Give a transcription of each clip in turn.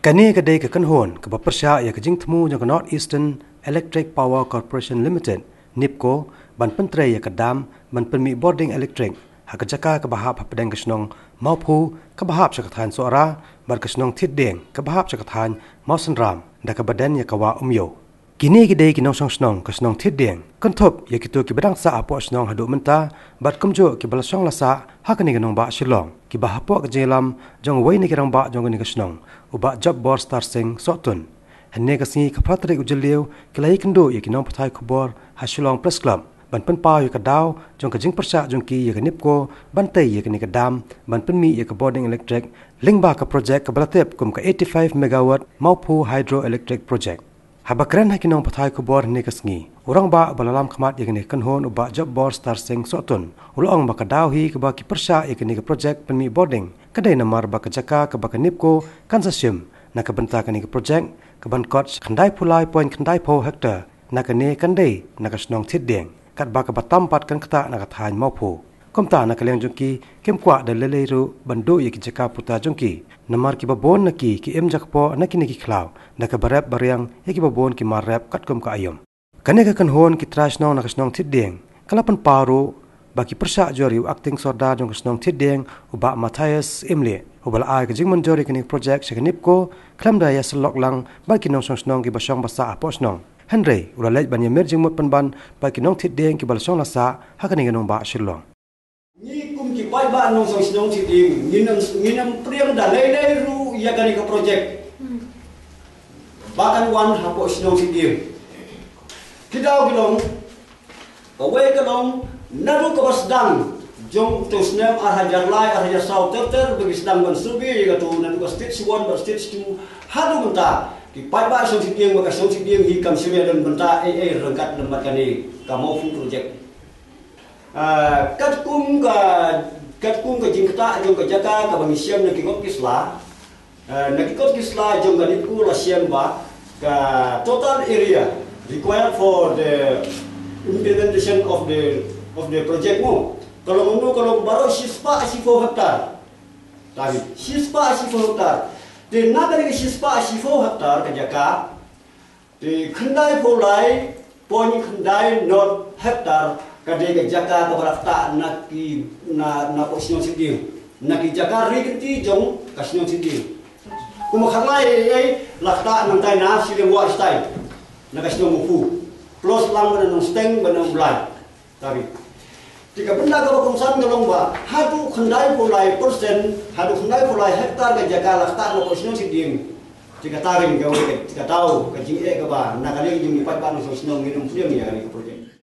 Kani kedai ke Kenhon ke Bapersya ya ke Jingtemu yang ke North Eastern Electric Power Corporation Limited NIPCO ban pentrei ya ke dam ban penmi boarding electric hak jaka ke bahap pedang ke snong maupu ke bahap sakathan suara bar ke snong thit deng ke bahap sakathan mausen ram da ke badan ya ke wa umyo. Kini kedai ki nong snong ke snong thit deng kenthop ya kitu ki bedang sa apo snong hadu menta bat kumjo ki balasong lasa hak ni ke nong ba shilong ki bahapo ke jelam jong wei ni ke rang ba jong ni ke snong uba job bor star sing sotun henne kasni kapatrik ujeliu kelai kendo ya kinong pathai khubor hasilong press club ban pen pa ya kadaw jong ka jing persa jong ki ya nipko ban tai ya ni kadam ban pen mi ya ka boarding electric lingba ka project ka balatep kum ka 85 megawatt maupu hydroelectric project habakran ha kinong pathai khubor henne kasni urang ba balalam khmat ya ni kanhon uba job bor star sing sotun ulong ba kadaw hi ka ba ki persa ya ni ka project pen mi boarding kadai namar ba kajaka ka ba nipko consortium na ka benta ka ni ka project ka ban kot khandai pulai point khandai po hectare na ka ne kandai na ka snong thit deng kat ba ka batam pat kan kata na ka thain maupo komta na ka leng jongki kem kwa da leleru bandu ye ki jaka puta jongki namar ki babon na ki em jakpo na ki ni ki khlaw na ka barap baryang ye ki babon ki mar rap kat kom ka ayom kane ka kan hon ki trash no na ka snong thit deng kalapan paru baki persa jori acting sorda jong snong thit deng uba Matthias Imle ubal ai ka jingman jori kini project sekanipko klamda ya selok lang baki nong snong ki basong basa apos nong Henry ulalej ban yemer jingmot panban baki nong thit deng ki balsong lasa hakani nong ba shilong ni kum ki pai ba nong snong thit deng nginam priang da lele ru ya kani ka project bakan wan hapo snong thit deng kidaw bilong away ka long naru ka basdang jong to snem arhajar lai arhajar sau ter bagi sedang ban subi ka tu naru ka stage 1 ba stage 2 hadu menta ki pai ba song sidieng ba song sidieng hi kam sime dan menta rengkat lembat kani ka mau fu project kat kum ka jingta jong ka jaka ka bagi siam na ki got kisla na ki got kisla jong ka niku la siam ba ka total area required for the implementation of the project mo kalau baru sispa 4 hektar tapi sispa 4 hektar di nagari sispa 4 hektar kajaka di kendai polai poni kendai not hektar kadai kajaka kabarakta na posisi sendiri na kijaka rigenti jong kasino sendiri kumakalai lakta nantai na silewa style na kasino mufu plus lang nang steng banang blad tapi jika benda kalau kumsan ngelong ba hadu khandai pulai persen hadu khandai pulai hektar ke jaga lakta no posino siding jika taring gawe jika tahu ke jing ka ba na kali jing ipat ba no sosno nginum film ya kali project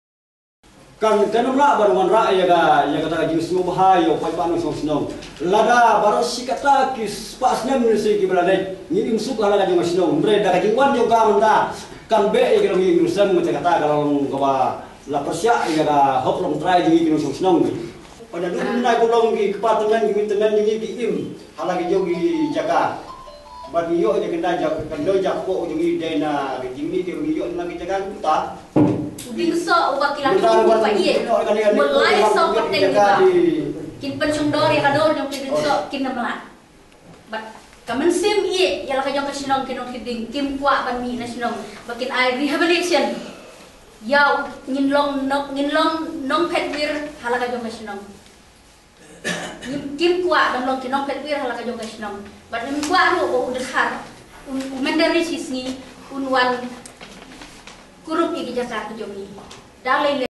kan kanamla barwan ra ya kata jing snu bahayo pat ba no sosno lada baru sikata kis pas nem ni se ki balade nginim suk ala jing sno mbre da jing wan yo ga manda kan be ya kalau nginim sam kata kalau ba la persya ya ga hop long try di kino snong pada dulu na ko long gi kepatengan gi tenan gi im halagi jogi jaga bad yo je kenda jak kendo jak ko jogi dena gi jimi gi yo na gi jaga ta bingso ubakilan ko pa iye mulai so pateng ba kin penchungdor ya kador jong bingso kin namla bat kamen sim iye ya la ka jong snong kinong hiding kim kwa ban mi na snong bakin ai rehabilitation Yau nginlong nong petwir halaka jong kasinong kim kwa dam long kinong petwir halaka jong kasinong but nim kwa ro ko udhar mandari sisni unwan kurup iki jasa ko jomi dalai